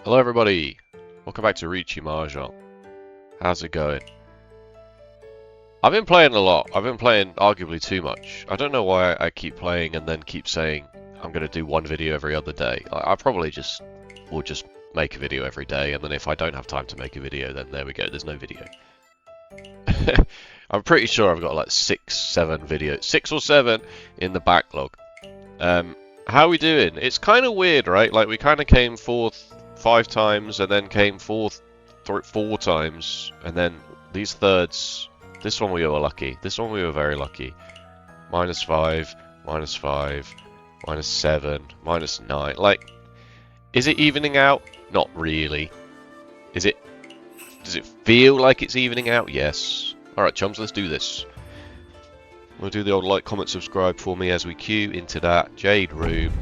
Hello everybody, welcome back to Riichi Mahjong. How's it going? I've been playing a lot. I've been playing arguably too much. I don't know why I keep playing and then keep saying I'm going to do one video every other day. I probably will just make a video every day, and then if I don't have time to make a video, then there we go, there's no video. I'm pretty sure I've got like 6 or 7 in the backlog. How are we doing? It's kind of weird, right? Like we kind of came fourth 5 times and then came fourth 4 times, and then these thirds. This one we were lucky. This one we were very lucky. -5, -5, -7, -9. Like, is it evening out? Not really. Does it feel like it's evening out? Yes. Alright, chums, let's do this. We'll do the old like, comment, subscribe for me as we queue into that Jade room.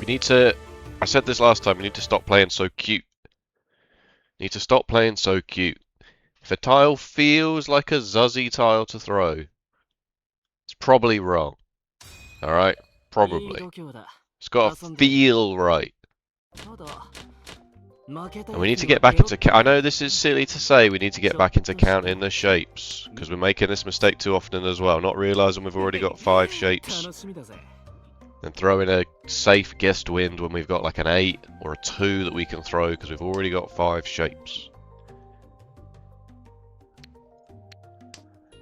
We need to... I said this last time, we need to stop playing so cute. Need to stop playing so cute. If a tile feels like a zuzzy tile to throw, it's probably wrong. Alright? Probably. It's got to feel right. And we need to get back into... I know this is silly to say, we need to get back into counting the shapes, because we're making this mistake too often as well, not realising we've already got 5 shapes. And throwing a safe guessed wind when we've got like an 8 or a 2 that we can throw, because we've already got 5 shapes.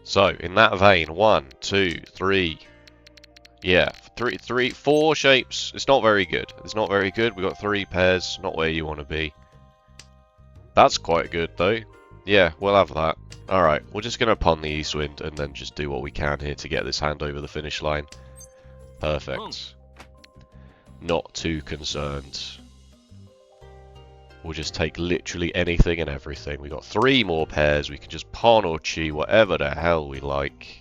So, in that vein, 1, 2, 3... Yeah, 4 shapes. It's not very good. It's not very good. We've got 3 pairs. Not where you want to be. That's quite good, though. Yeah, we'll have that. Alright, we're just going to pawn the east wind and then just do what we can here to get this hand over the finish line. Perfect. Not too concerned. We'll just take literally anything and everything. We've got 3 more pairs. We can just pawn or chi, whatever the hell we like.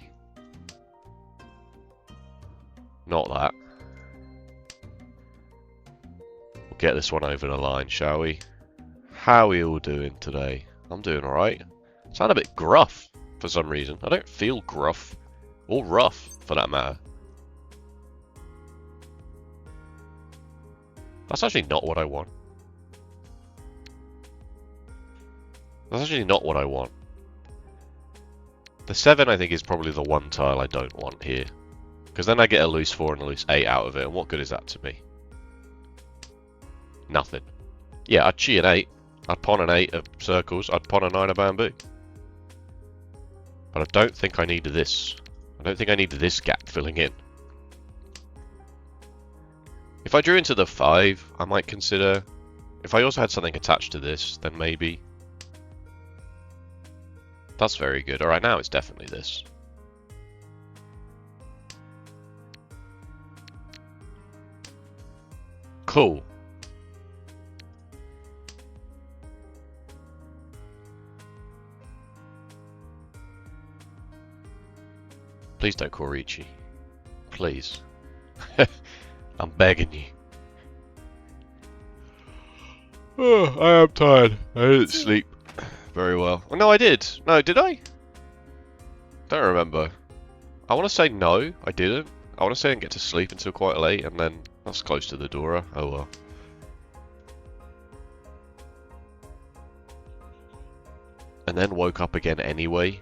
Not that. We'll get this one over the line, shall we? How are we all doing today? I'm doing alright. Sound a bit gruff for some reason. I don't feel gruff. Or rough, for that matter. That's actually not what I want. That's actually not what I want. The 7, I think, is probably the one tile I don't want here. Because then I get a loose 4 and a loose 8 out of it, and what good is that to me? Nothing. Yeah, I'd chi an 8. I'd pawn an 8 of circles. I'd pawn a 9 of bamboo. But I don't think I need this. I don't think I need this gap filling in. If I drew into the 5, I might consider... If I also had something attached to this, then maybe... That's very good. Alright, now it's definitely this. Cool. Please don't call Riichi. Please. I'm begging you. Oh, I am tired. I didn't sleep very well. Oh, no, I did. No, did I? Don't remember. I want to say no, I didn't. I want to say I didn't get to sleep until quite late, and then that's close to the door. Oh well. And then woke up again anyway.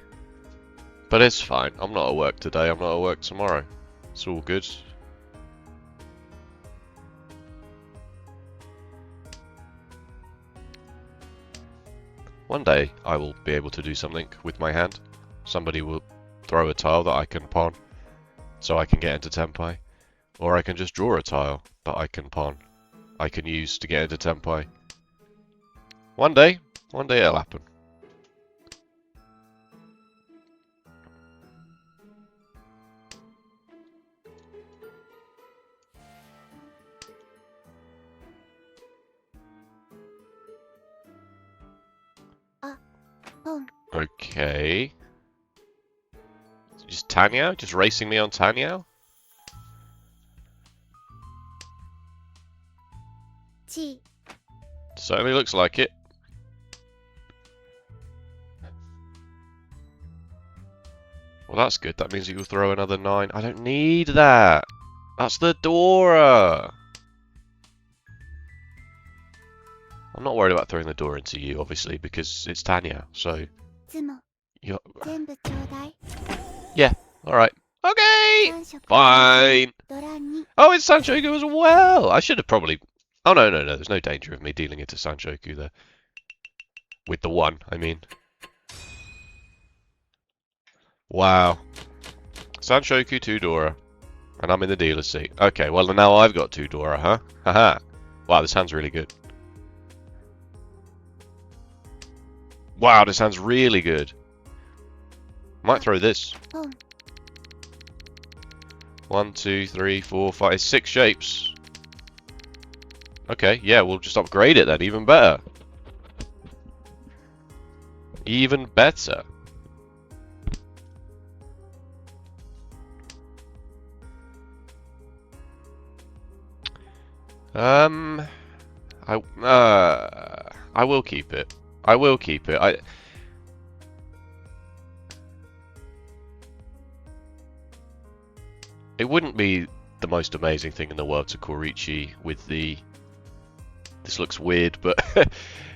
But it's fine. I'm not at work today. I'm not at work tomorrow. It's all good. One day I will be able to do something with my hand. Somebody will throw a tile that I can pawn, so I can get into Tenpai. Or I can just draw a tile that I can pawn. I can use to get into Tenpai. One day it'll happen. Okay. Just Tanyao? Just racing me on Tanyao? Certainly looks like it. Well, that's good. That means you will throw another 9. I don't need that. That's the Dora. I'm not worried about throwing the door into you, obviously, because it's Tanya, so... You're... Yeah, alright. Okay! Fine! Oh, it's Sanshoku as well! I should have probably... Oh, no, there's no danger of me dealing into Sanshoku there. With the 1, I mean. Wow. Sanshoku, 2 Dora. And I'm in the dealer's seat. Okay, well now I've got 2 Dora, huh? Haha. Wow, this hand's really good. Wow, this hand's really good. Might throw this. 1, 2, 3, 4, 5, it's 6 shapes. Okay, yeah, we'll just upgrade it then, even better. Even better. I will keep it. I will keep it. It wouldn't be the most amazing thing in the world to call Riichi with the... This looks weird, but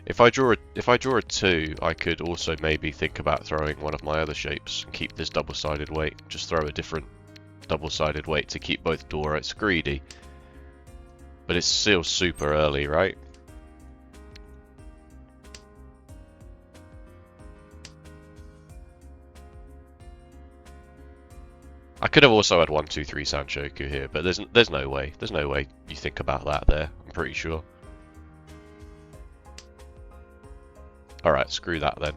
if I draw a 2, I could also maybe think about throwing one of my other shapes and keep this double-sided weight. Just throw a different double-sided weight to keep both Dora. It's greedy. But it's still super early, right? I could have also had 1, 2, 3 Sanshoku here, but there's no way. There's no way you think about that there, I'm pretty sure. Alright, screw that then.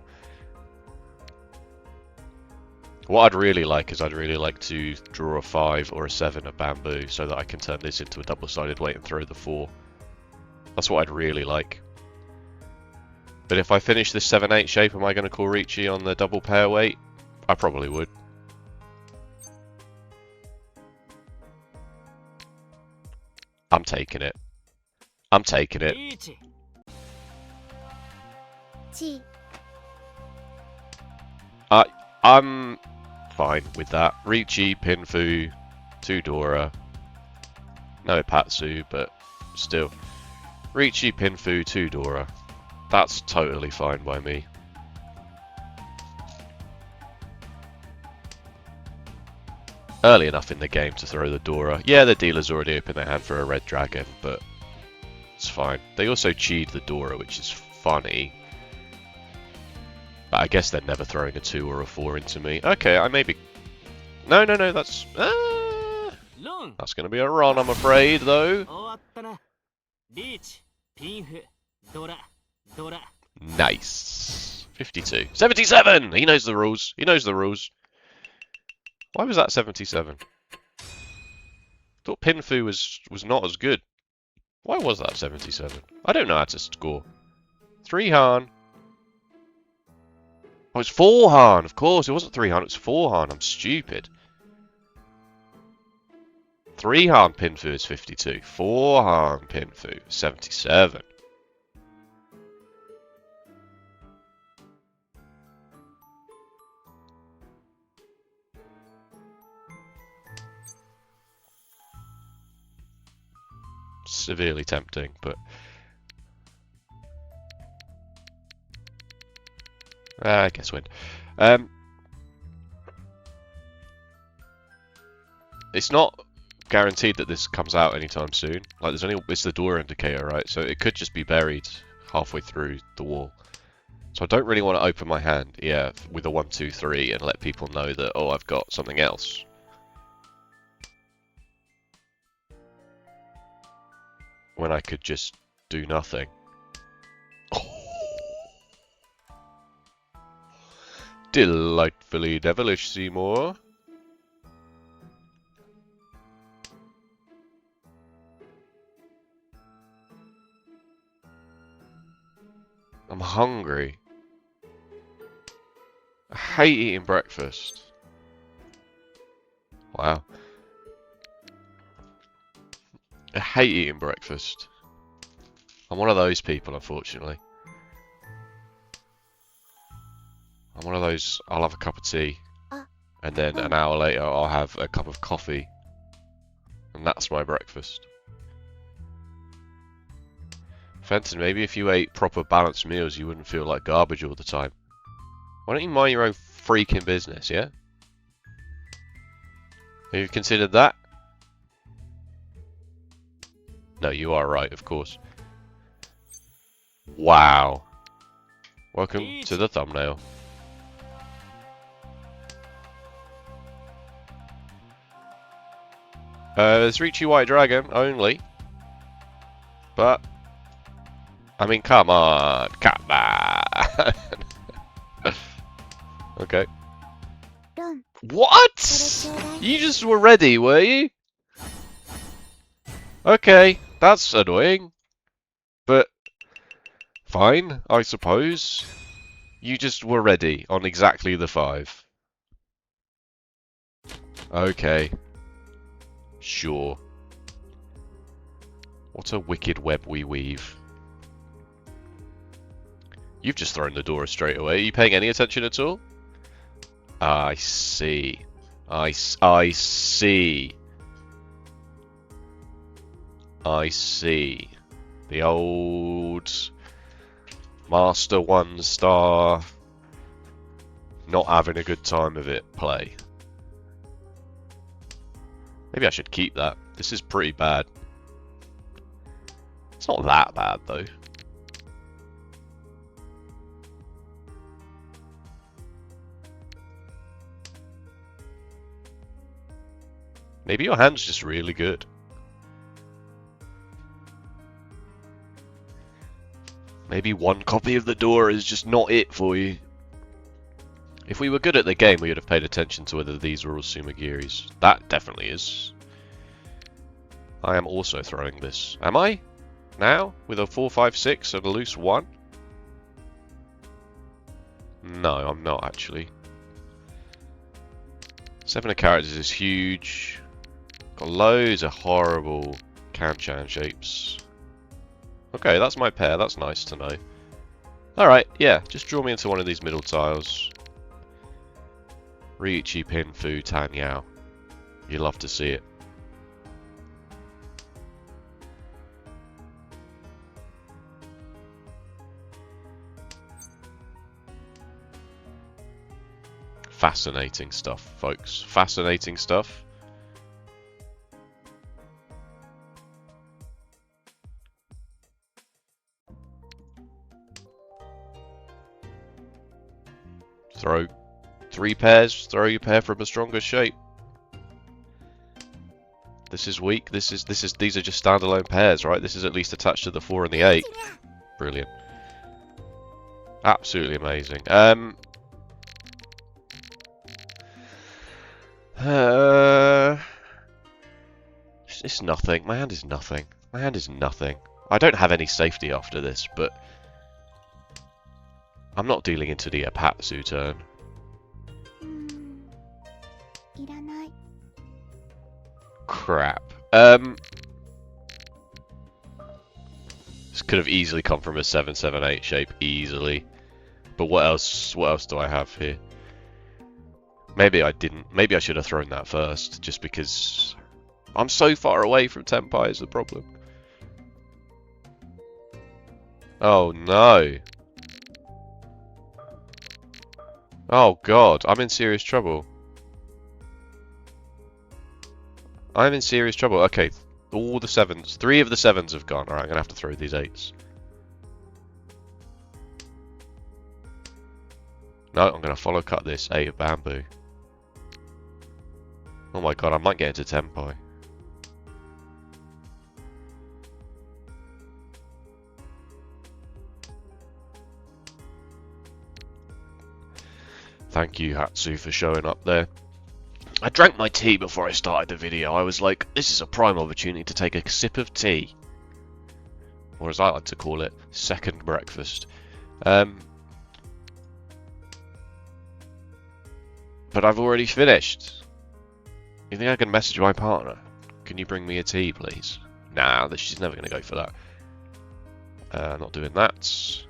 What I'd really like is I'd really like to draw a 5 or a 7 of bamboo so that I can turn this into a double-sided weight and throw the 4. That's what I'd really like. But if I finish this 7-8 shape, am I going to call Riichi on the double pair weight? I probably would. I'm taking it. I'm taking it. I'm fine with that. Riichi, Pinfu, 2 Dora. No Ipatsu, but still. Riichi, Pinfu, 2 Dora. That's totally fine by me. Early enough in the game to throw the Dora. Yeah, the dealer's already opened their hand for a red dragon, but it's fine. They also cheat the Dora, which is funny. But I guess they're never throwing a 2 or a 4 into me. Okay, I maybe... No, that's... That's going to be a run, I'm afraid, though. Nice. 52. 77! He knows the rules. He knows the rules. Why was that 77? I thought Pinfu was not as good. Why was that 77? I don't know how to score. 3 Han. Oh, it's 4 Han, of course. It wasn't 3 Han, it was 4 Han. I'm stupid. 3 Han Pinfu is 52. 4 Han Pinfu, 77. Severely tempting, but... I guess win. It's not guaranteed that this comes out anytime soon. Like, it's the door indicator, right? So it could just be buried halfway through the wall. So I don't really want to open my hand, yeah, with a 1, 2, 3 and let people know that, oh, I've got something else. When I could just do nothing. Delightfully devilish, Seymour. I'm hungry. I hate eating breakfast. Wow. I hate eating breakfast. I'm one of those people, unfortunately. I'm one of those, I'll have a cup of tea, and then an hour later I'll have a cup of coffee, and that's my breakfast. Fenton, maybe if you ate proper balanced meals, you wouldn't feel like garbage all the time. Why don't you mind your own freaking business, yeah? Have you considered that? No, you are right, of course. Wow. Welcome to the thumbnail. There's Riichi White Dragon only. But, I mean, come on. Come on. Okay. What? You just were ready, were you? Okay, that's annoying. But, fine, I suppose. You just were ready on exactly the 5. Okay. Sure. What a wicked web we weave. You've just thrown the door straight away. Are you paying any attention at all? I see. I see. I see. The old Master 1 star not having a good time of it play. Maybe I should keep that. This is pretty bad. It's not that bad though. Maybe your hand's just really good. Maybe one copy of the door is just not it for you. If we were good at the game, we would have paid attention to whether these were all Sumagiris. That definitely is. I am also throwing this. Am I? Now? With a 4, 5, 6 and a loose 1? No, I'm not actually. 7 of characters is huge. Got loads of horrible Kanchan shapes. Okay, that's my pair. That's nice to know. Alright, yeah, just draw me into one of these middle tiles. Riichi, Pinfu, Tanyao. You love to see it. Fascinating stuff, folks. Fascinating stuff. Throw 3 pairs, throw your pair from a stronger shape. This is weak. These are just standalone pairs, right? This is at least attached to the 4 and the 8. Brilliant. Absolutely amazing. It's nothing. My hand is nothing. My hand is nothing. I don't have any safety after this, but I'm not dealing into the Apatsu turn. Crap. This could have easily come from a 7, 7, 8 shape, easily. But what else do I have here? Maybe I didn't. Maybe I should have thrown that first, just because I'm so far away from Tenpai is the problem. Oh no. Oh god, I'm in serious trouble. I'm in serious trouble. Okay, all the 7s. 3 of the 7s have gone. Alright, I'm going to have to throw these 8s. No, I'm going to follow cut this 8 of bamboo. Oh my god, I might get into Tenpai. Thank you, Hatsu, for showing up there. I drank my tea before I started the video. I was like, this is a prime opportunity to take a sip of tea. Or as I like to call it, second breakfast. But I've already finished. You think I can message my partner? Can you bring me a tea, please? Nah, she's never going to go for that. Not doing that.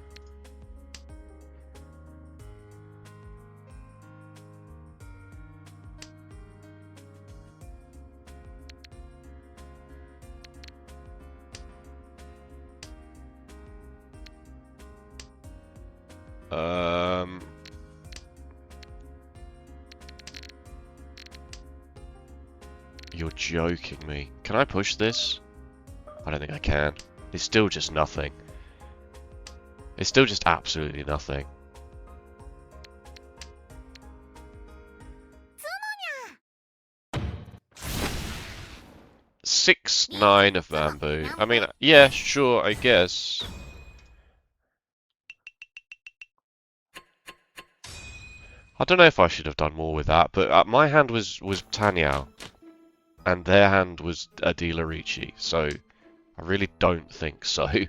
You're joking me. Can I push this? I don't think I can. It's still just nothing. It's still just absolutely nothing. 6-9 of bamboo. I mean, yeah, sure, I guess. I don't know if I should have done more with that, but my hand was Tanyao, and their hand was Adila Riichi, so I really don't think so. Is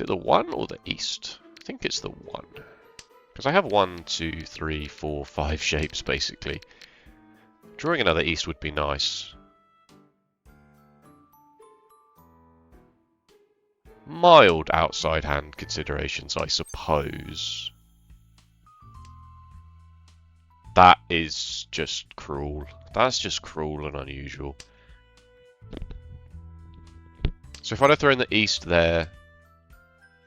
it the 1 or the east? I think it's the 1. Because I have 1, 2, 3, 4, 5 shapes, basically. Drawing another east would be nice. Mild outside hand considerations, I suppose. That is just cruel. That's just cruel and unusual. So if I'd have thrown the east there,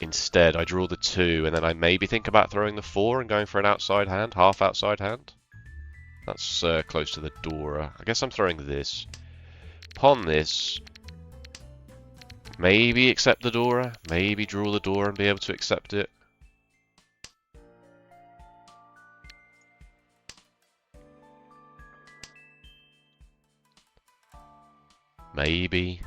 instead I draw the 2, and then I maybe think about throwing the 4 and going for an outside hand, half outside hand. That's close to the Dora. I guess I'm throwing this. Pawn this. Maybe accept the Dora. Maybe draw the Dora and be able to accept it. Maybe.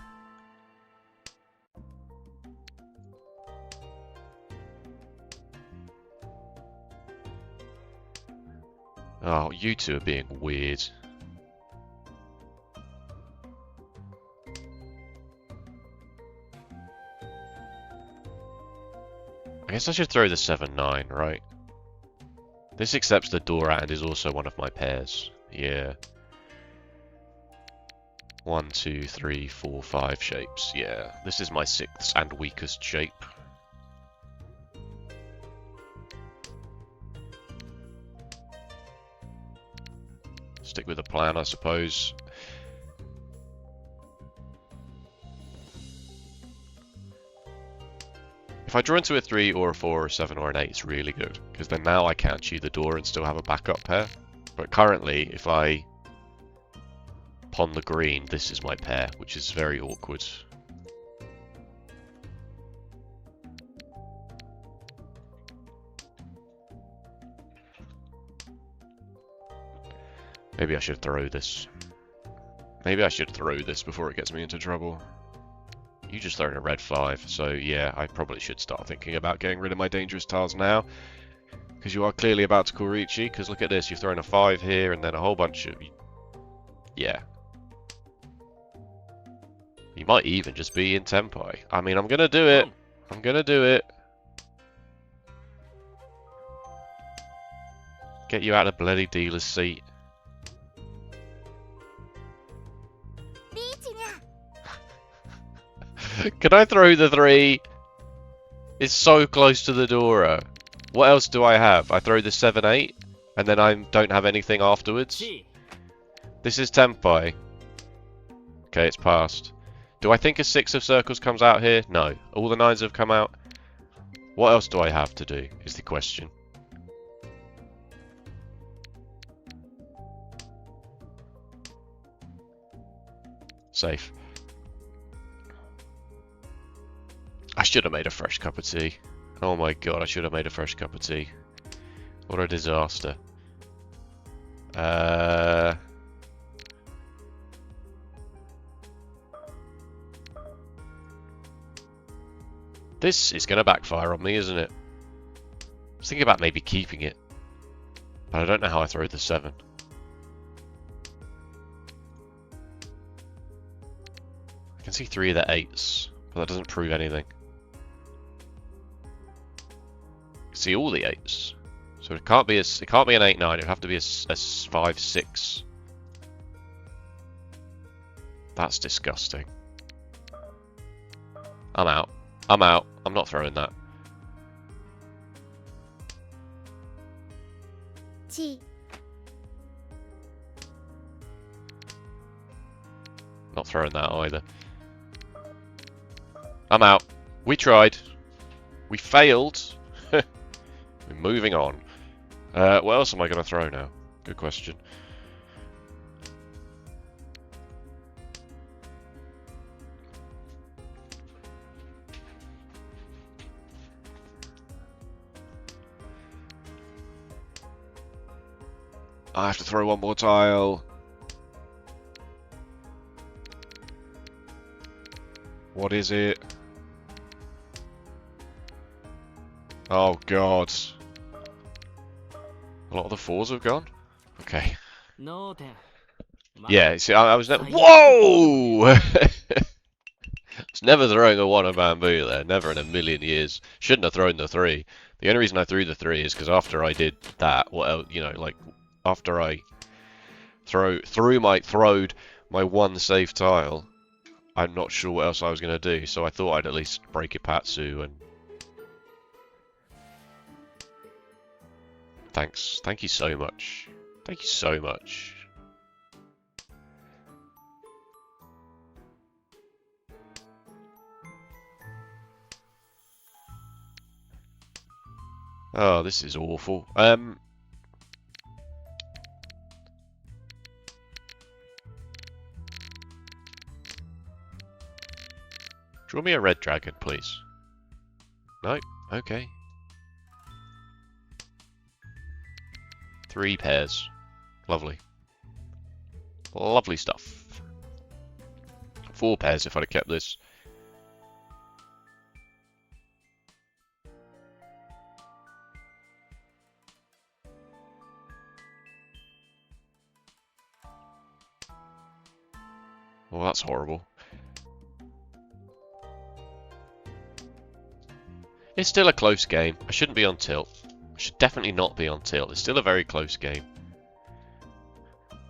Oh, you two are being weird. I guess I should throw the 7-9, right? This accepts the Dora and is also one of my pairs. Yeah. 1, 2, 3, 4, 5 shapes. Yeah. This is my 6th and weakest shape. Stick with the plan, I suppose. If I draw into a 3 or a 4 or a 7 or an 8, it's really good. Because then now I can chew the door and still have a backup pair. But currently, if I pawn the green, this is my pair, which is very awkward. Maybe I should throw this. Maybe I should throw this before it gets me into trouble. You just thrown a red 5, so yeah, I probably should start thinking about getting rid of my dangerous tiles now. Because you are clearly about to call Riichi, because look at this, you've thrown a 5 here and then a whole bunch of... Yeah. You might even just be in Tempai. I mean, I'm gonna do it. I'm gonna do it. Get you out of bloody dealer's seat. Can I throw the 3? It's so close to the Dora. What else do I have? I throw the 7-8, and then I don't have anything afterwards. This is Tempai. Okay, it's passed. Do I think a 6 of circles comes out here? No. All the 9s have come out. What else do I have to do, is the question. Safe. I should have made a fresh cup of tea. Oh my god, I should have made a fresh cup of tea. What a disaster. This is going to backfire on me, isn't it? I was thinking about maybe keeping it. But I don't know how I throw the 7. I can see 3 of the 8s, but that doesn't prove anything. See all the 8s, so it can't be an 8-9. It would have to be a 5-6. That's disgusting. I'm out. I'm out. I'm not throwing that. Not throwing that either. I'm out. We tried. We failed. We're moving on. What else am I going to throw now? Good question. I have to throw one more tile. What is it? Oh god. A lot of the 4s have gone? Okay. Yeah, see, I was never. Whoa! I was never throwing a 1 of bamboo there. Never in a million years. Shouldn't have thrown the 3. The only reason I threw the 3 is because after I did that, what else, you know, like, after I throwed my 1 safe tile, I'm not sure what else I was going to do, so I thought I'd at least break a Patsu and... Thanks. Thank you so much. Thank you so much. Oh, this is awful. Draw me a red dragon, please. No? Okay. 3 pairs. Lovely. Lovely stuff. 4 pairs if I'd have kept this. Well, that's horrible. It's still a close game. I shouldn't be on tilt. I should definitely not be on tilt. It's still a very close game.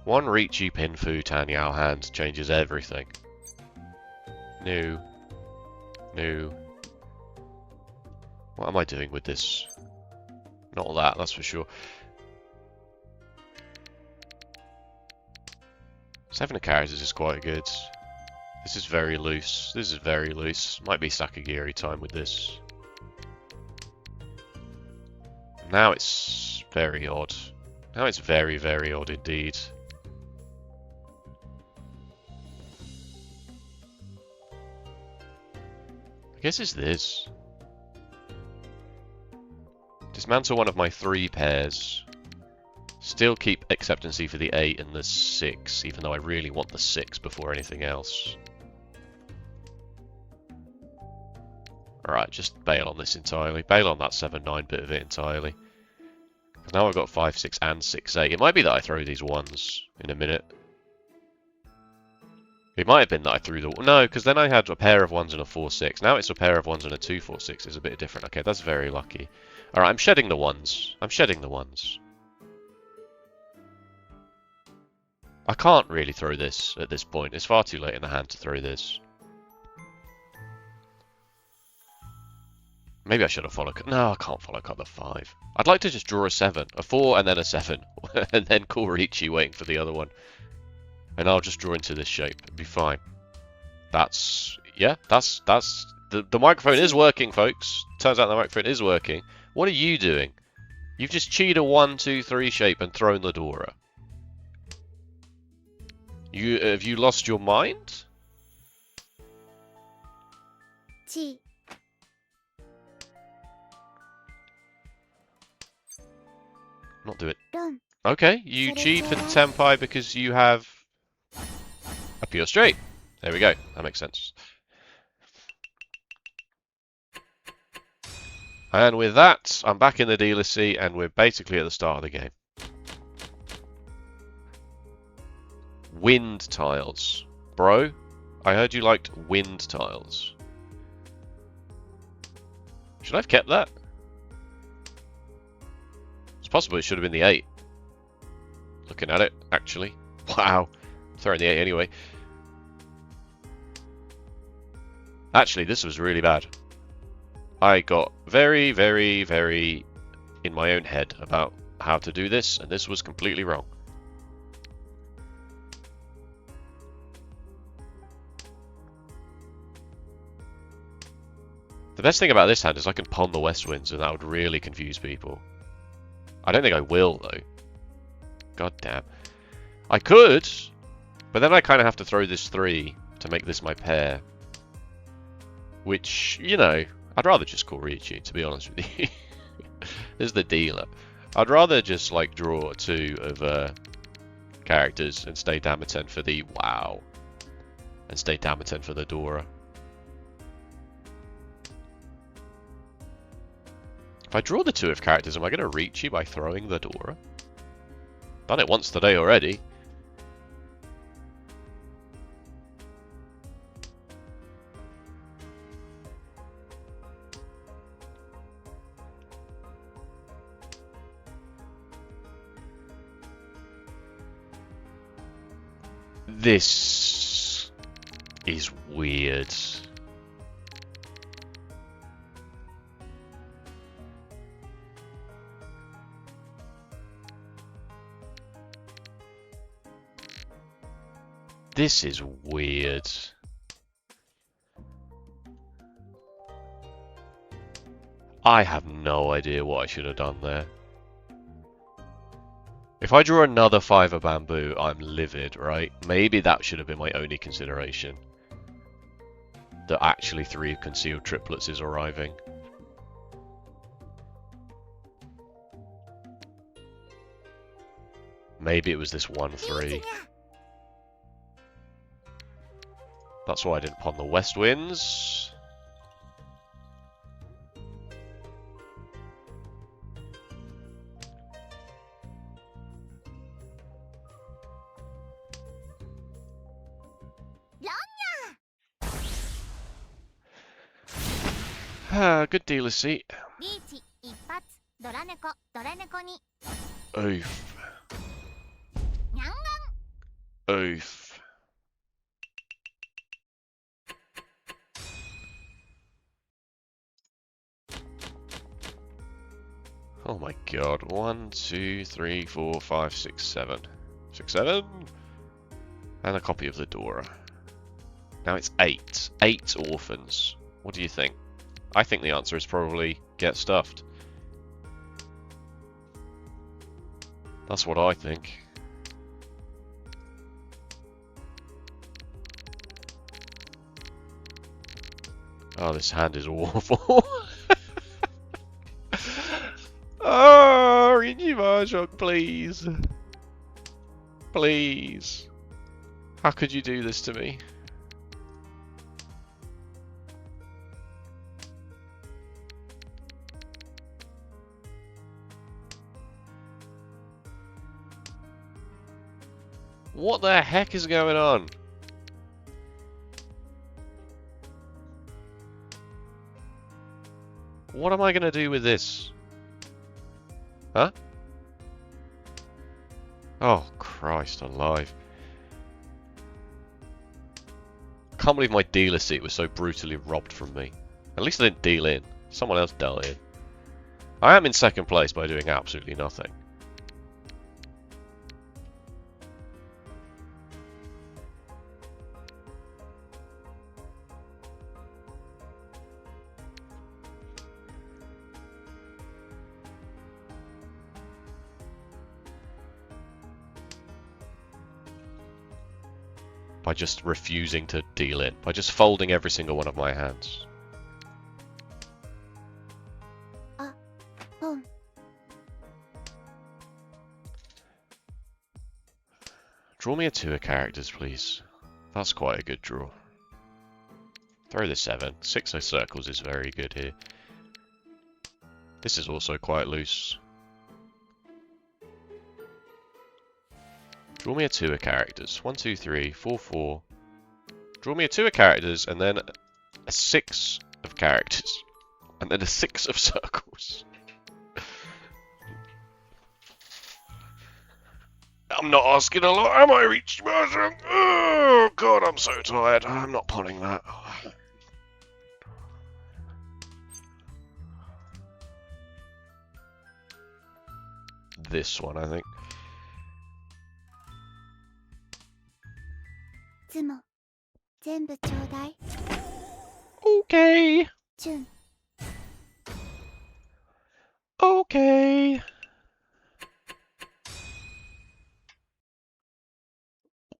1 Riichi Pinfu Tanyao hand changes everything. No. No. What am I doing with this? Not that, that's for sure. 7 of carries is quite good. This is very loose. This is very loose. Might be Sakagiri time with this. Now it's very odd. Now it's very, very odd indeed. I guess it's this. Dismantle one of my 3 pairs. Still keep acceptancy for the 8 and the 6, even though I really want the 6 before anything else. Alright, just bail on this entirely. Bail on that 7-9 bit of it entirely. Because now I've got 5, 6 and 6, 8. It might be that I throw these 1s in a minute. It might have been that I threw the... No, because then I had a pair of 1s and a 4, 6. Now it's a pair of 1s and a 2, 4, 6. It's a bit different. Okay, that's very lucky. Alright, I'm shedding the 1s. I'm shedding the 1s. I can't really throw this at this point. It's far too late in the hand to throw this. Maybe I should have followed... No, I can't follow cut the 5. I'd like to just draw a 7. A 4 and then a 7. And then call Riichi waiting for the other one. And I'll just draw into this shape. It'd be fine. That's... Yeah, that's... The microphone is working, folks. Turns out the microphone is working. What are you doing? You've just cheated a 1, 2, 3 shape and thrown the Dora. Have you lost your mind? Not do it. Okay, you cheat for the Tenpai because you have a pure straight. There we go. That makes sense. And with that, I'm back in the dealer seat and we're basically at the start of the game. Wind tiles. Bro, I heard you liked wind tiles. Should I have kept that? It's possible it should have been the 8. Looking at it, actually. Wow. I'm throwing the 8 anyway. Actually, this was really bad. I got very, very, very in my own head about how to do this, and this was completely wrong. The best thing about this hand is I can pawn the west winds, and that would really confuse people. I don't think I will, though. God damn. I could, but then I kind of have to throw this 3 to make this my pair. Which, you know, I'd rather just call Riichi, to be honest with you. This is the dealer. I'd rather just, like, draw 2 of characters and stay Damaten for the... Wow. And stay Damaten for the Dora. If I draw the 2 of characters, am I going to Riichi by throwing the Dora? Done it once today already. This is weird. This is weird. I have no idea what I should have done there. If I draw another 5 of bamboo, I'm livid, right? Maybe that should have been my only consideration. That actually 3 concealed triplets is arriving. Maybe it was this 1-3. That's why I didn't pawn the west winds. Good dealer seat. Oof. Oof. Oh my god. 1, 2, 3, 4, 5, 6, 7. 6, 7? And a copy of the Dora. Now it's 8. 8 orphans. What do you think? I think the answer is probably get stuffed. That's what I think. Oh, this hand is awful. Oh, Riichi Mahjong, please. Please. How could you do this to me? What the heck is going on? What am I going to do with this? Huh? Oh, Christ alive. I can't believe my dealer seat was so brutally robbed from me. At least I didn't deal in. Someone else dealt in. I am in second place by doing absolutely nothing. By just refusing to deal in. By just folding every single one of my hands. Draw me a 2 of characters, please. That's quite a good draw. Throw the 7. 6 of circles is very good here. This is also quite loose. Draw me a 2 of characters. 1, 2, 3, 4, 4. Draw me a 2 of characters and then a 6 of characters. And then a 6 of circles. I'm not asking a lot, am I, Riichi Mahjong? Oh god, I'm so tired. I'm not pulling that. This one, I think. Okay. Okay.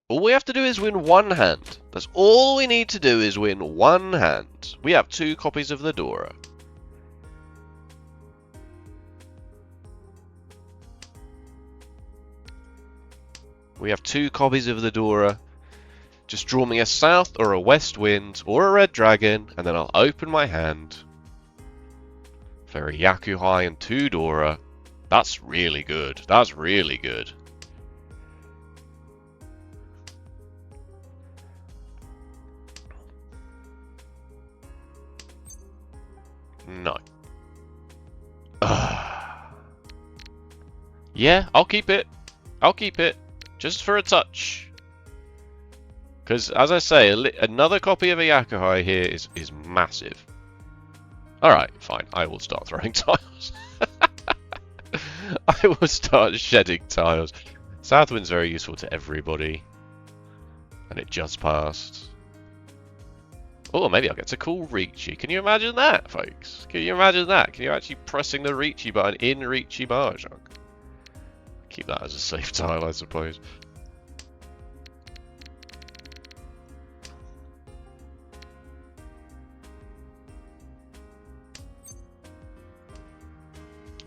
All we have to do is win one hand. That's all we need to do is win one hand. We have 2 copies of the Dora. We have 2 copies of the Dora. Just draw me a south or a west wind or a red dragon, and then I'll open my hand for a Yakuhai and 2 Dora. That's really good. That's really good. No. Yeah, I'll keep it. I'll keep it. Just for a touch. Because, as I say, another copy of a Yakuhai here is massive. Alright, fine. I will start throwing tiles. I will start shedding tiles. Southwind's very useful to everybody. And it just passed. Oh, maybe I'll get to call Riichi. Can you imagine that, folks? Can you imagine that? Can you actually pressing the Riichi button in Riichi Mahjong? Keep that as a safe tile, I suppose.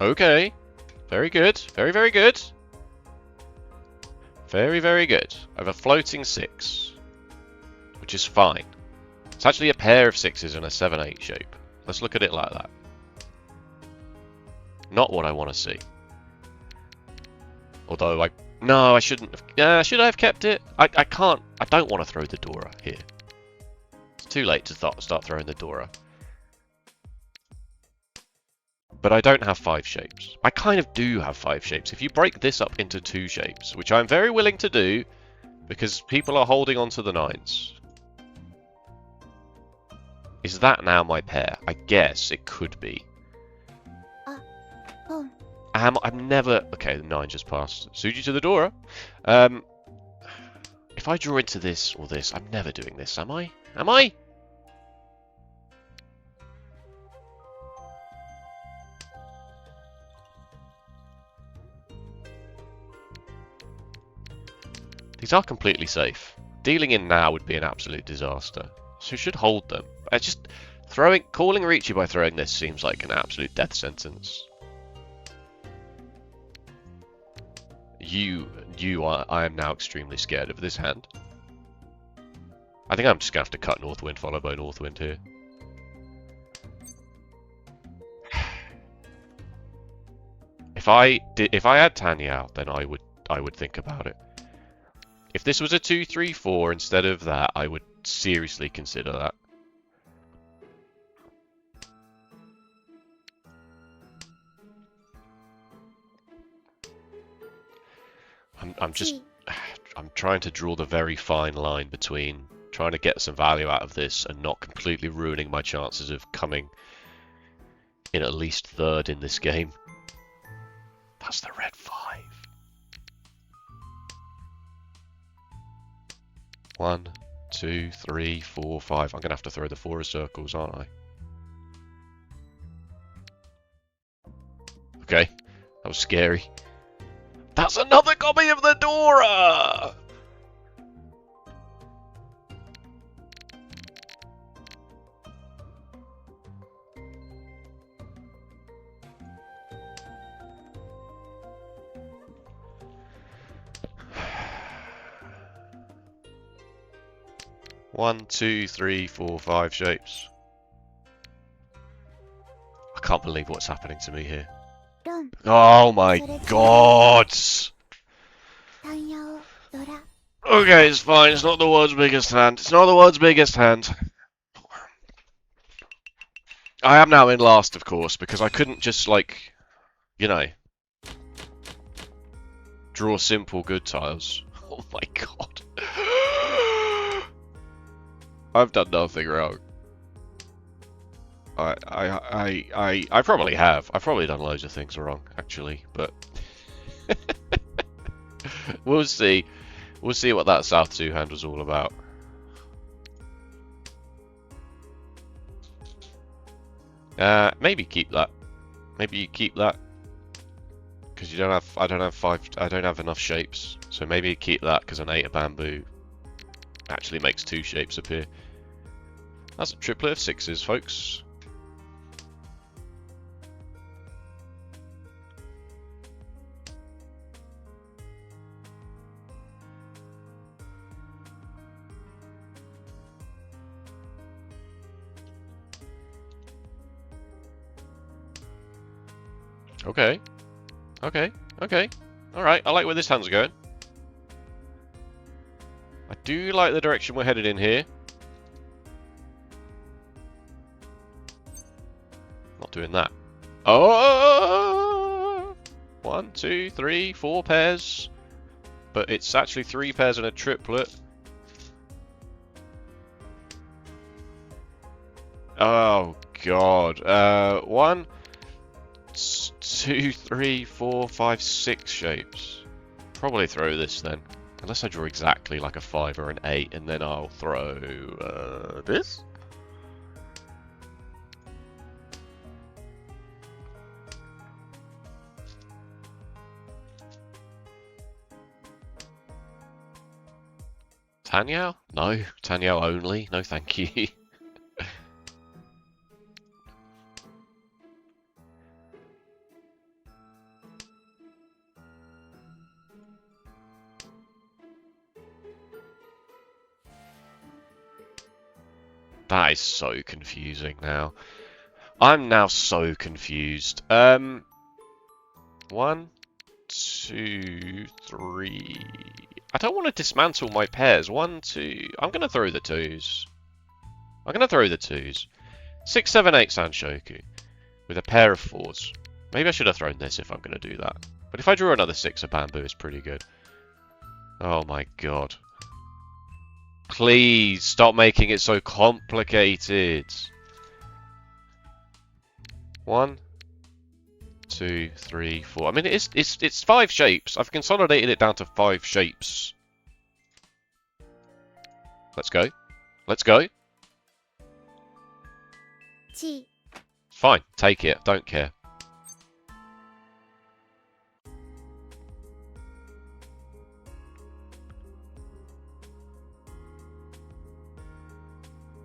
Okay. Very good. Very, very good. Very, very good. I have a floating 6. Which is fine. It's actually a pair of 6s in a 7-8 shape. Let's look at it like that. Not what I want to see. Although no, I shouldn't have. Should I have kept it? I can't. I don't want to throw the Dora here. It's too late to start throwing the Dora. But I don't have 5 shapes. I kind of do have 5 shapes. If you break this up into 2 shapes, which I'm very willing to do, because people are holding on to the 9s. Is that now my pair? I guess it could be. I'm never... Okay, the 9 just passed. Suji to the Dora. If I draw into this or this, I'm never doing this, am I? Am I? These are completely safe. Dealing in now would be an absolute disaster. So you should hold them. I just... Calling Riichi by throwing this seems like an absolute death sentence. I am now extremely scared of this hand. I think I'm just going to have to cut Northwind followed by Northwind here. If I had Tanyao, then I would think about it. If this was a 2-3-4 instead of that, I would seriously consider that. I'm trying to draw the very fine line between trying to get some value out of this and not completely ruining my chances of coming in at least 3rd in this game. That's the red 5. 1, 2, 3, 4, 5. I'm going to have to throw the 4 of circles, aren't I? Okay, that was scary. That's another copy of the Dora! One, 2, 3, 4, 5 shapes. I can't believe what's happening to me here. Oh my god! Okay, it's fine. It's not the world's biggest hand. It's not the world's biggest hand. I am now in last, of course, because I couldn't just, like, you know, draw simple good tiles. Oh my god. I've done nothing wrong. I probably have. I've probably done loads of things wrong, actually, but we'll see. We'll see what that South 2 hand was all about. Maybe keep that. Maybe you keep that. Because you don't have, I don't have enough shapes. So maybe keep that, because an 8 of bamboo actually makes 2 shapes appear. That's a triplet of 6s, folks. Okay. Okay. Okay. Alright, I like where this hand's going. I do like the direction we're headed in here. Not doing that. Oh! 1, 2, 3, 4 pairs. But it's actually 3 pairs and a triplet. Oh, God. 1, 2, 3, 4, 5, 6 shapes. Probably throw this then. Unless I draw exactly like a 5 or an 8, and then I'll throw this. Tanyao? No. Tanyao only. No thank you. That is so confusing now. I'm now so confused. 1, 2, 3. I don't want to dismantle my pairs. 1, 2. I'm going to throw the 2s. I'm going to throw the 2s. 6, 7, 8 Sanshoku. With a pair of 4s. Maybe I should have thrown this if I'm going to do that. But if I draw another 6 of bamboo, it's pretty good. Oh my god. Please stop making it so complicated. 1, 2, 3, 4. I mean, it's 5 shapes. I've consolidated it down to 5 shapes. Let's go. Let's go. Fine. Take it. Don't care.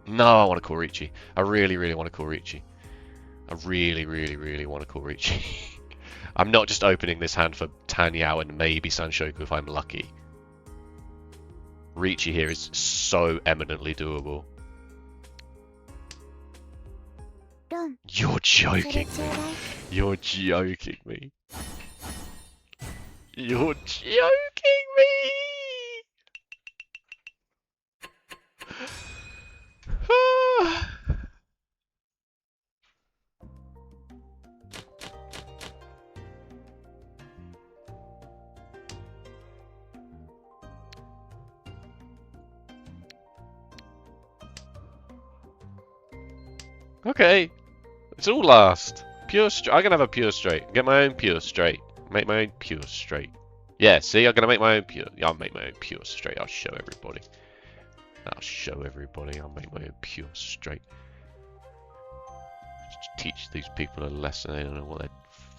No, I want to call Riichi. I really, really want to call Riichi. I really, really, really want to call Riichi. I'm not just opening this hand for Tanyao and maybe Sanshoku if I'm lucky. Riichi here is so eminently doable. You're joking me. You're joking me. You're joking me! Okay, it's all last. Pure straight. I'm gonna have a pure straight. Get my own pure straight. Make my own pure straight. Yeah, see, I'm gonna make my own pure. Yeah, I'll make my own pure straight. I'll show everybody. I'll show everybody. I'll make my own pure straight. Just teach these people a lesson. They don't know what they're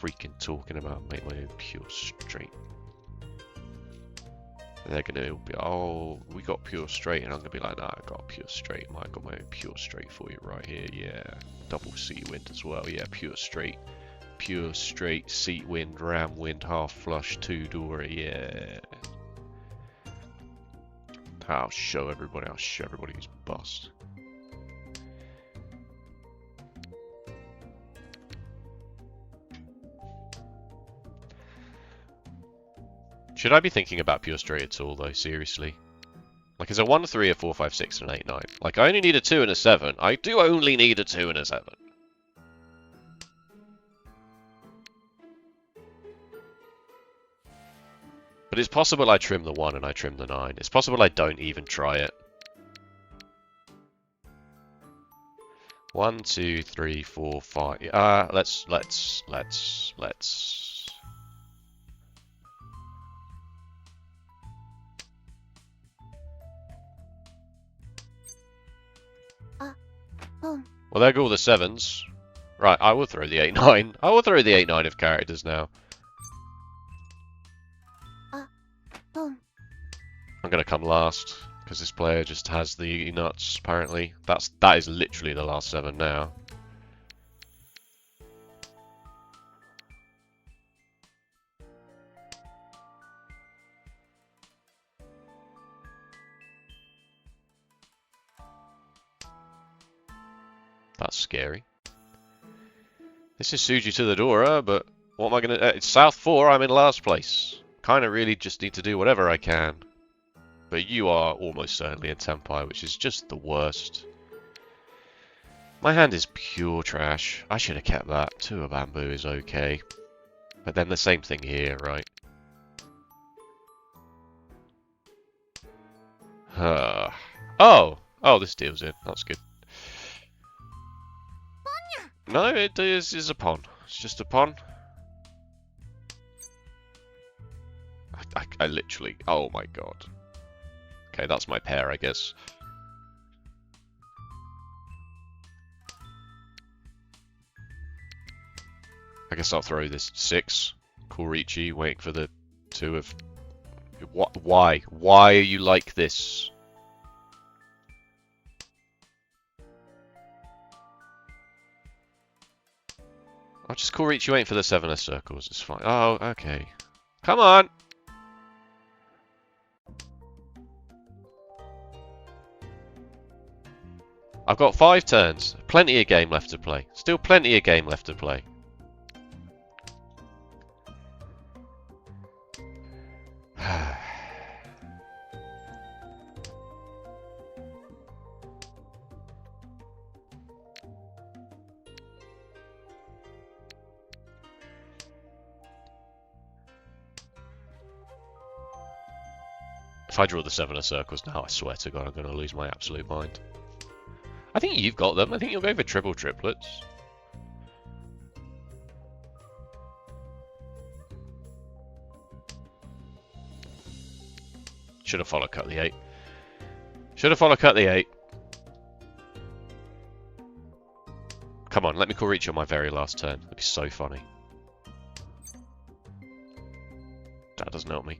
freaking talking about. Make my own pure straight. And they're gonna be, oh, we got pure straight, and I'm gonna be like, nah, I got a pure straight. I got my own pure straight for you right here. Yeah, double seat wind as well. Yeah, pure straight, seat wind, ram wind, half flush, 2-door. Yeah. I'll show everybody. I'll show everybody who's bust. Should I be thinking about pure straight at all, though? Seriously? Like, is a 1, 3, a 4, 5, 6, and an 8, 9? Like, I only need a 2 and a 7. I do only need a 2 and a 7. But it's possible I trim the 1 and I trim the 9. It's possible I don't even try it. 1, 2, 3, 4, 5. Let's. Well, there go all the 7s. Right, I will throw the 8, 9. I will throw the 8, 9 of characters now. I'm going to come last, because this player just has the nuts, apparently. That is literally the last 7 now. That's scary. This is Suji to the Dora, but what am I going to... it's South 4, I'm in last place. Kind of really just need to do whatever I can. But you are almost certainly in Tenpai, which is just the worst. My hand is pure trash. I should have kept that. 2 of bamboo is okay. But then the same thing here, right? Oh, this deal's in. That's good. No, it is a pawn. It's just a pawn. I literally... Oh my god. Okay, that's my pair, I guess. I guess I'll throw this 6. Cool Riichi, waiting for the 2 of... What? Why? Why are you like this? I'll just call Riichi waiting for the 7 of circles, it's fine. Oh, okay. Come on! I've got 5 turns. Plenty of game left to play. Still plenty of game left to play. If I draw the 7 of circles now, I swear to God, I'm going to lose my absolute mind. I think you've got them. I think you'll go for triple triplets. Should have followed cut the 8. Should have followed cut the 8. Come on, let me call Riichi on my very last turn. That'd be so funny. That doesn't help me.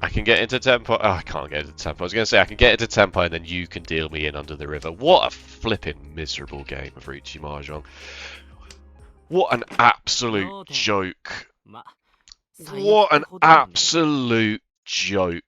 I can get into tempo. Oh, I can't get into tempo. I was going to say I can get into tempo and then you can deal me in under the river. What a flipping miserable game of Riichi Mahjong. What an absolute joke. What an absolute joke.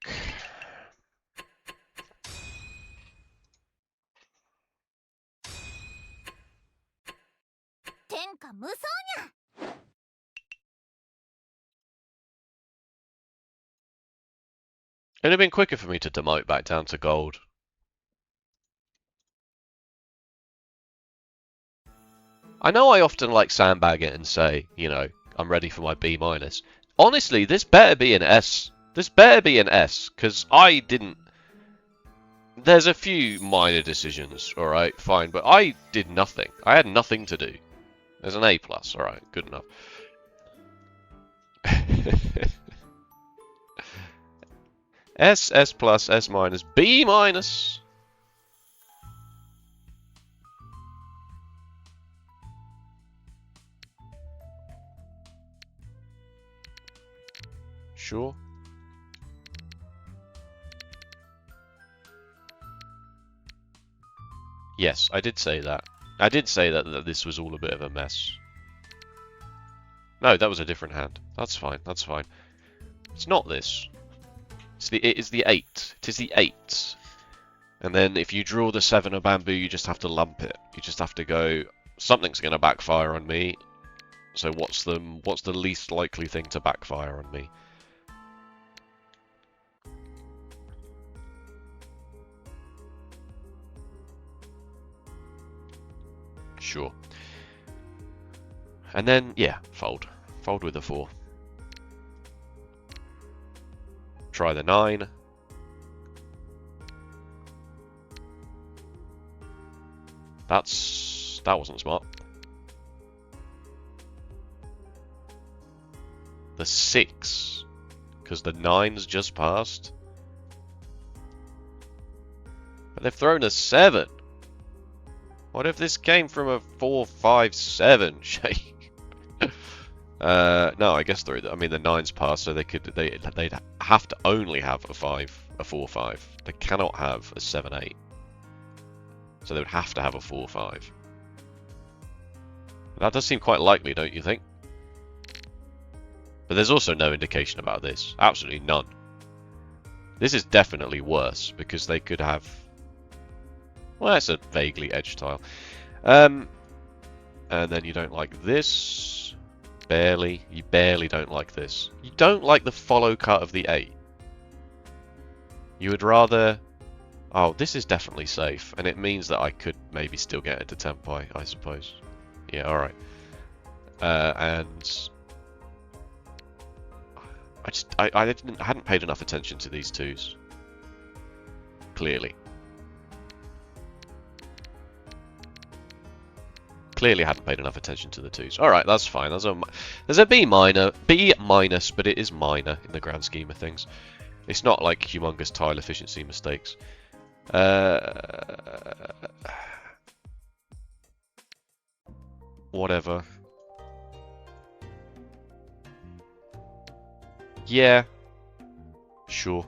It'd have been quicker for me to demote back down to gold. I know I often like sandbag it and say, you know, I'm ready for my B-. Honestly, this better be an S. This better be an S, because I didn't... There's a few minor decisions, alright, fine, but I did nothing. I had nothing to do. There's an A+, alright, good enough. S, S+, S-, B-. Sure. Yes, I did say that. I did say that this was all a bit of a mess. No, that was a different hand. That's fine, that's fine. It's not this. It is the 8. It is the 8. And then if you draw the 7 of bamboo, you just have to lump it. You just have to go, something's going to backfire on me. So what's the least likely thing to backfire on me? Sure. And then, yeah, fold. Fold with a 4. Try the 9. That wasn't smart. The 6, because the 9's just passed. But they've thrown a 7. What if this came from a 4, 5, 7 shape? No, I guess through. I mean, the 9's passed, so they'd have to only have a 5, a 4, 5. They cannot have a 7, 8. So they would have to have a 4, 5. That does seem quite likely, don't you think? But there's also no indication about this. Absolutely none. This is definitely worse, because they could have... Well, it's a vaguely edged tile. And then you don't like this. Barely. You barely don't like this. You don't like the follow cut of the 8. You would rather... Oh, this is definitely safe, and it means that I could maybe still get into Tempai, I suppose. Yeah, alright. And... I hadn't paid enough attention to these 2s. Clearly. Clearly hadn't paid enough attention to the 2s. Alright, that's fine. There's a B minus, but it is minor in the grand scheme of things. It's not like humongous tile efficiency mistakes. Whatever. Yeah. Sure.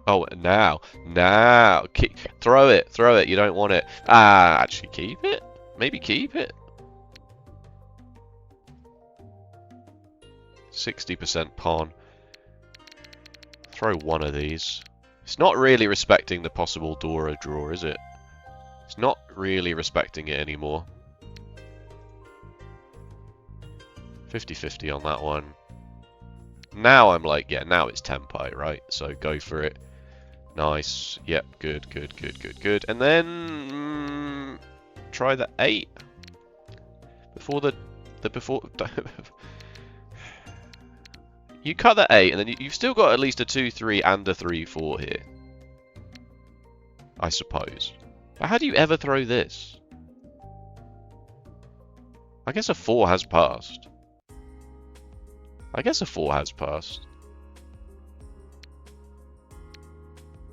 Oh, now. Throw it. You don't want it. Ah, actually keep it. Maybe keep it. 60% pawn. Throw one of these. It's not really respecting the possible Dora draw, is it? It's not really respecting it anymore. 50-50 on that one. Now I'm like, yeah, now it's Tempai, right? So go for it. Nice. Yep, good. And then try the 8. Before you cut the 8, and then you've still got at least a 2-3 and a 3-4 here. I suppose. But how do you ever throw this? I guess a 4 has passed.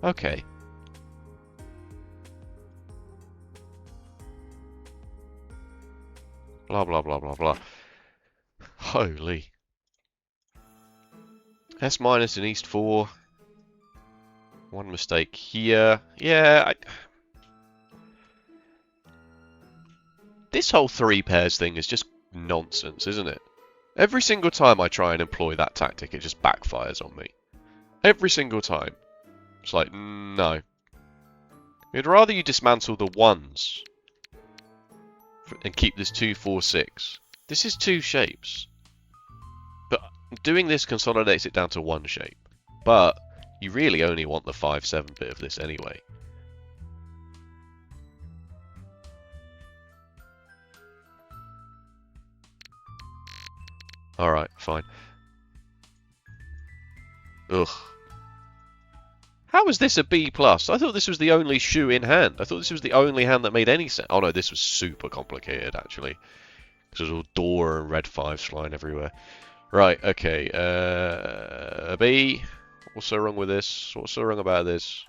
Okay. Blah, blah, blah, blah, blah. Holy. S minus in East 4. One mistake here. Yeah, this whole 3 pairs thing is just nonsense, isn't it? Every single time I try and employ that tactic, it just backfires on me. Every single time. It's like, no. I'd rather you dismantle the 1s and keep this 2, 4, 6. This is 2 shapes. But doing this consolidates it down to 1 shape. But you really only want the 5, 7 bit of this anyway. Alright, fine. Ugh. How is this a B+? I thought this was the only shoe in hand. I thought this was the only hand that made any sense. Oh no, this was super complicated, actually. This was all door and red 5s flying everywhere. Right, okay. A B. What's so wrong with this? What's so wrong about this?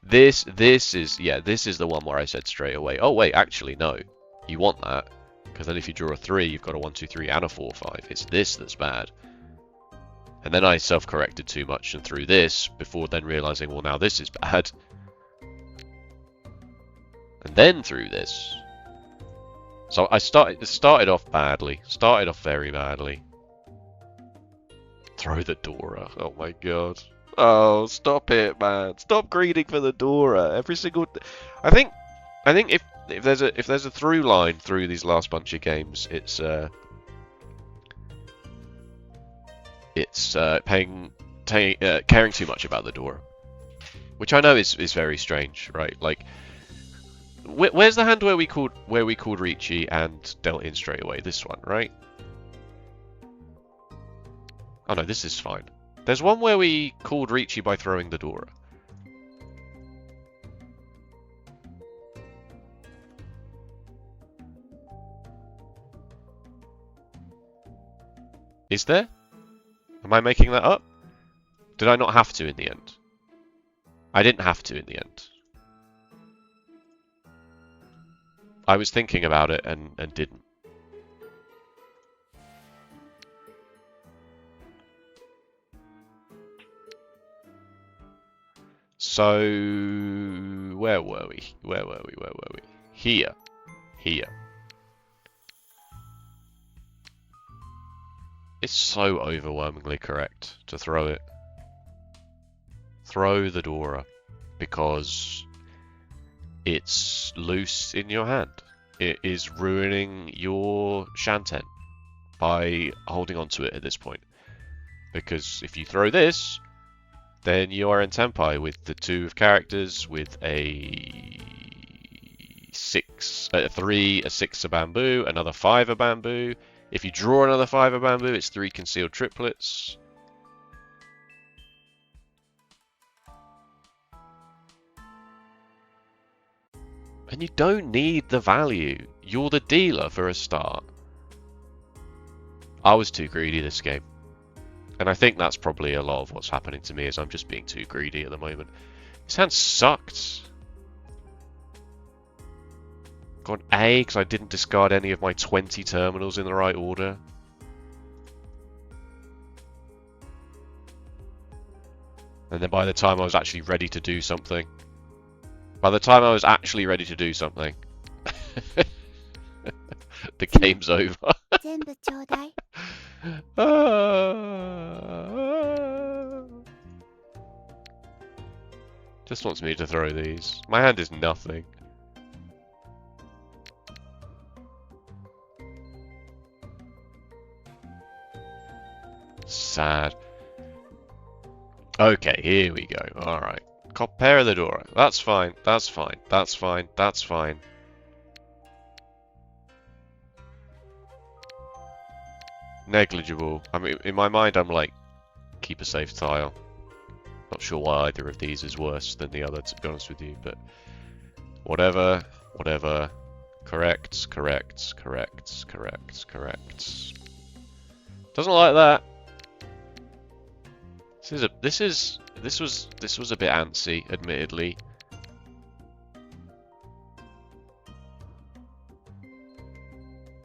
This is the one where I said straight away, oh wait, actually, no. You want that. Because then if you draw a 3, you've got a 1, 2, 3 and a 4, 5. It's this that's bad. And then I self-corrected too much and threw this before then realizing, well, now this is bad. And then threw this. So I started off badly. Started off very badly. Throw the Dora. Oh my god. Oh, stop it, man. Stop greeting for the Dora. Every single... I think if there's a through line through these last bunch of games, it's caring too much about the Dora, which I know is very strange, right? Like, where's the hand where we called Riichi and dealt in straight away? This one, right? Oh no, this is fine. There's one where we called Riichi by throwing the Dora. Is there? Am I making that up? Did I not have to in the end? I didn't have to in the end. I was thinking about it and didn't. So, where were we? Where were we? Where were we? Here. Here. It's so overwhelmingly correct to throw it. Throw the Dora, because it's loose in your hand. It is ruining your Shanten by holding on to it at this point. Because if you throw this, then you are in Tenpai with the 2 of characters, with a 3, a 6 of bamboo, another 5 of bamboo. If you draw another 5 of bamboo, it's 3 concealed triplets. And you don't need the value. You're the dealer for a start. I was too greedy this game. And I think that's probably a lot of what's happening to me, is I'm just being too greedy at the moment. This hand sucked. Got an A because I didn't discard any of my 20 terminals in the right order. And then by the time I was actually ready to do something, the game's over. Just wants me to throw these. My hand is nothing. Sad. Okay, here we go. Alright. Pair of the Dora. That's fine. That's fine. That's fine. That's fine. Negligible. I mean, in my mind, I'm like, keep a safe tile. Not sure why either of these is worse than the other, to be honest with you, but whatever, whatever. Corrects, corrects, corrects, corrects, corrects. Doesn't like that. This was a bit antsy, admittedly.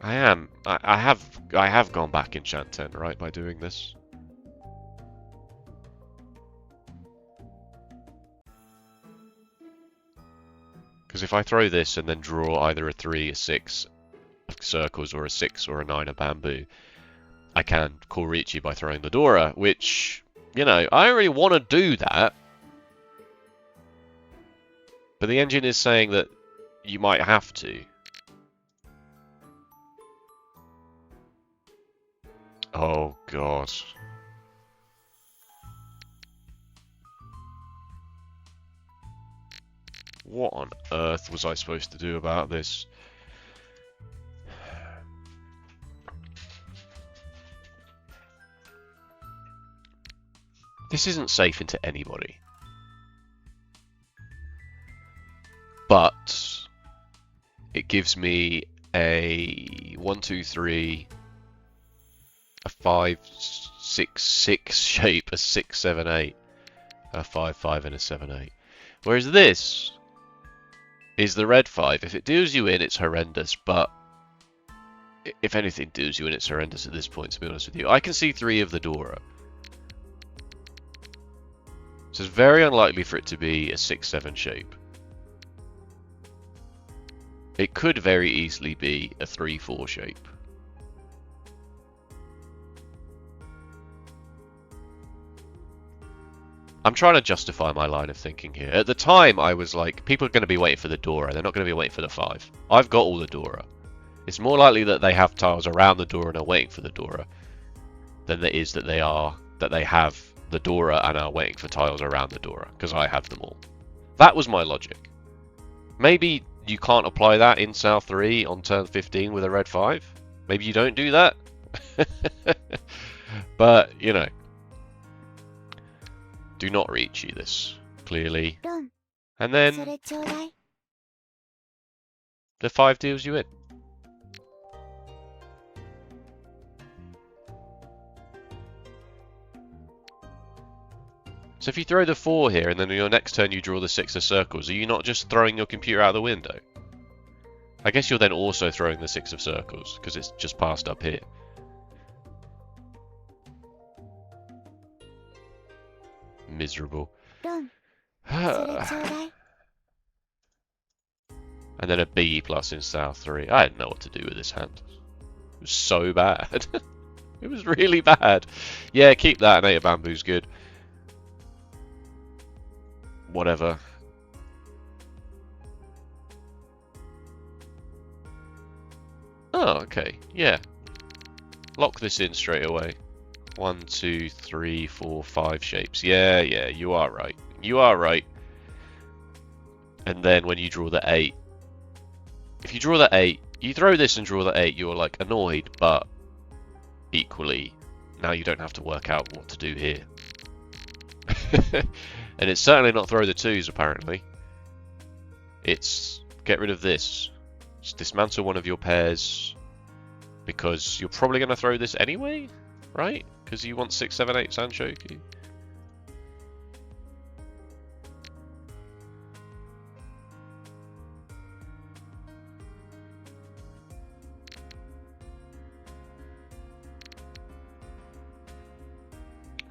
I have gone back in Shanten, right, by doing this. Because if I throw this and then draw either a 3, a 6 of circles, or a 6 or a 9 of bamboo, I can call Riichi by throwing the Dora, which, you know, I don't really want to do that. But the engine is saying that you might have to. Oh, God. What on earth was I supposed to do about this? This isn't safe into anybody. But it gives me a 1, 2, 3, a 5, 6, 6 shape, a 6, 7, 8, a 5, 5, and a 7, 8. Whereas this is the red 5. If it deals you in, it's horrendous, but if anything deals you in, it's horrendous at this point, to be honest with you. I can see 3 of the Dora. So it's very unlikely for it to be a 6, 7 shape. It could very easily be a 3, 4 shape. I'm trying to justify my line of thinking here. At the time, I was like, people are going to be waiting for the Dora. They're not going to be waiting for the 5. I've got all the Dora. It's more likely that they have tiles around the Dora and are waiting for the Dora than it is that they have the Dora and are waiting for tiles around the Dora, because I have them all. That was my logic. Maybe you can't apply that in South 3 on turn 15 with a red 5. Maybe you don't do that. But, you know. Do not Riichi this, clearly. And then the 5 deals you in. So if you throw the 4 here, and then on your next turn you draw the 6 of circles, are you not just throwing your computer out the window? I guess you're then also throwing the 6 of circles, because it's just passed up here. Miserable. And then a B plus in South 3. I didn't know what to do with this hand. It was so bad. It was really bad. Yeah, keep that, and 8 of bamboo's good. Whatever. Oh, okay. Yeah. Lock this in straight away. 1, 2, 3, 4, 5 shapes. Yeah, yeah, you are right. You are right. And then when you draw the 8, if you draw the 8, you throw this and draw the 8, you're like annoyed, but equally, now you don't have to work out what to do here. And it's certainly not throw the 2s, apparently. It's get rid of this. Just dismantle one of your pairs, because you're probably going to throw this anyway, right? Because you want 6, 7, 8 Sanshoku.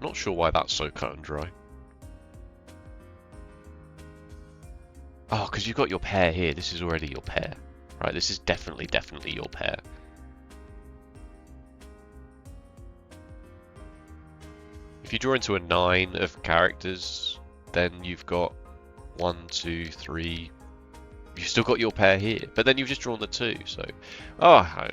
I'm not sure why that's so cut and dry. Oh, because you've got your pair here. This is already your pair. Right, this is definitely your pair. If you draw into a 9 of characters, then you've got 1, 2, 3. You've still got your pair here, but then you've just drawn the 2. So, oh, I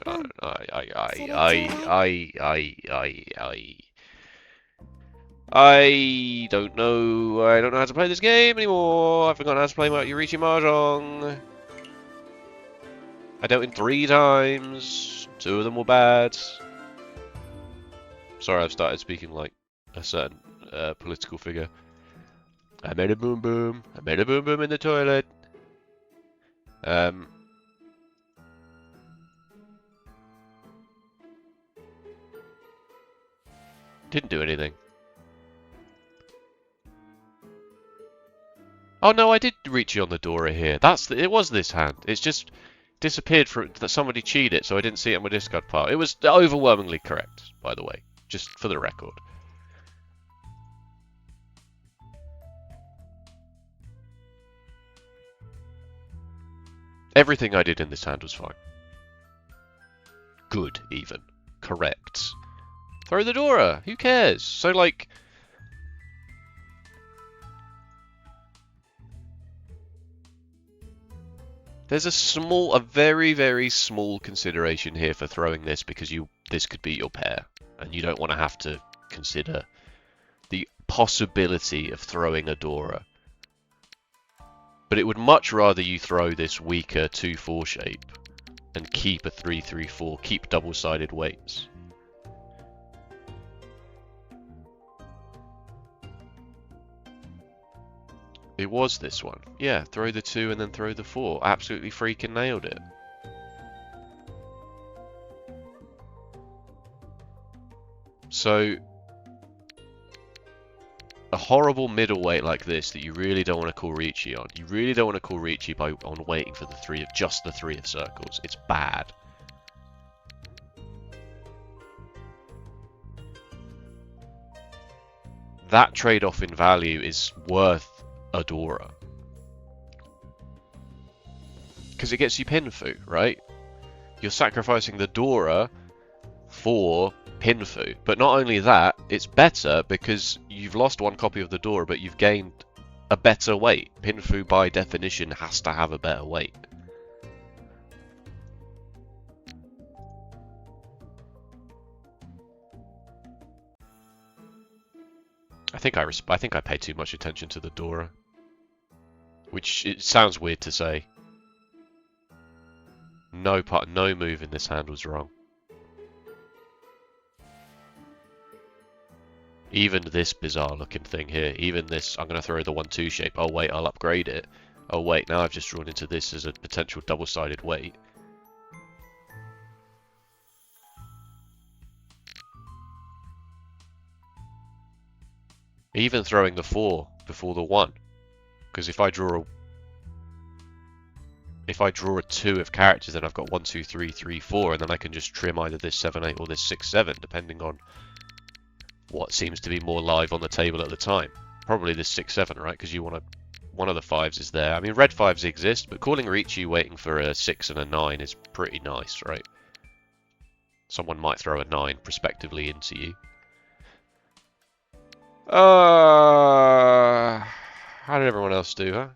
don't know. I don't know how to play this game anymore. I've forgotten how to play my Riichi Mahjong. I dealt in 3 times. 2 of them were bad. Sorry, I've started speaking like a certain political figure. I made a boom boom. I made a boom boom in the toilet. Didn't do anything. Oh no, I did Riichi on the Dora here. It was this hand. It's just disappeared from that somebody cheated it, so I didn't see it on my discard pile. It was overwhelmingly correct, by the way, just for the record. Everything I did in this hand was fine. Good, even. Correct. Throw the Dora. Who cares? So, like, there's a very, very small consideration here for throwing this, because this could be your pair, and you don't want to have to consider the possibility of throwing a Dora. But it would much rather you throw this weaker 2-4 shape and keep a 3-3-4, keep double-sided weights. It was this one. Yeah, throw the 2 and then throw the 4. Absolutely freaking nailed it. So, a horrible middleweight like this that you really don't want to call Riichi on. You really don't want to call Riichi on waiting for just the 3 of circles. It's bad. That trade-off in value is worth a Dora, because it gets you Pinfu, right? You're sacrificing the Dora for Pinfu, but not only that, it's better because you've lost 1 copy of the Dora, but you've gained a better weight. Pinfu, by definition, has to have a better weight. I think I pay too much attention to the Dora, which it sounds weird to say. No move in this hand was wrong. Even this bizarre looking thing here, even this, I'm going to throw the 1-2 shape. Oh wait, I'll upgrade it. Oh wait, now I've just drawn into this as a potential double-sided weight. Even throwing the 4 before the 1. Because if I draw a 2 of characters, then I've got 1, 2, 3, 3, 4, and then I can just trim either this 7, 8 or this 6, 7, depending on what seems to be more live on the table at the time. Probably this 6, 7, right? Because you want to... One of the 5s is there. I mean, red 5s exist, but calling Riichi waiting for a 6 and a 9 is pretty nice, right? Someone might throw a 9 prospectively into you. How did everyone else do, huh?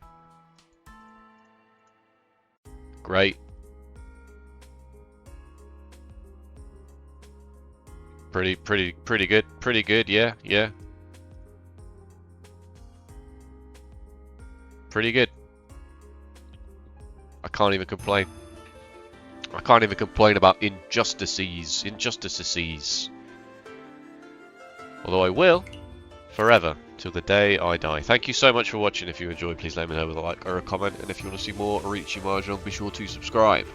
Great. Pretty good. Pretty good, yeah, yeah. Pretty good. I can't even complain. I can't even complain about injustices. Although I will, forever, till the day I die. Thank you so much for watching. If you enjoyed, please let me know with a like or a comment. And if you want to see more Riichi Mahjong, be sure to subscribe.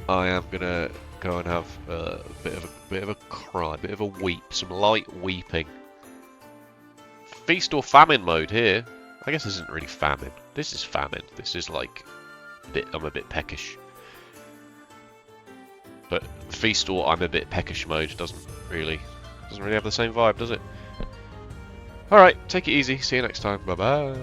I am gonna go and have a bit of a cry, a bit of a weep, some light weeping. Feast or famine mode here. I guess this isn't really famine. This is famine. This is like I'm a bit peckish. But feast or I'm a bit peckish mode doesn't really have the same vibe, does it? Alright, take it easy. See you next time. Bye bye.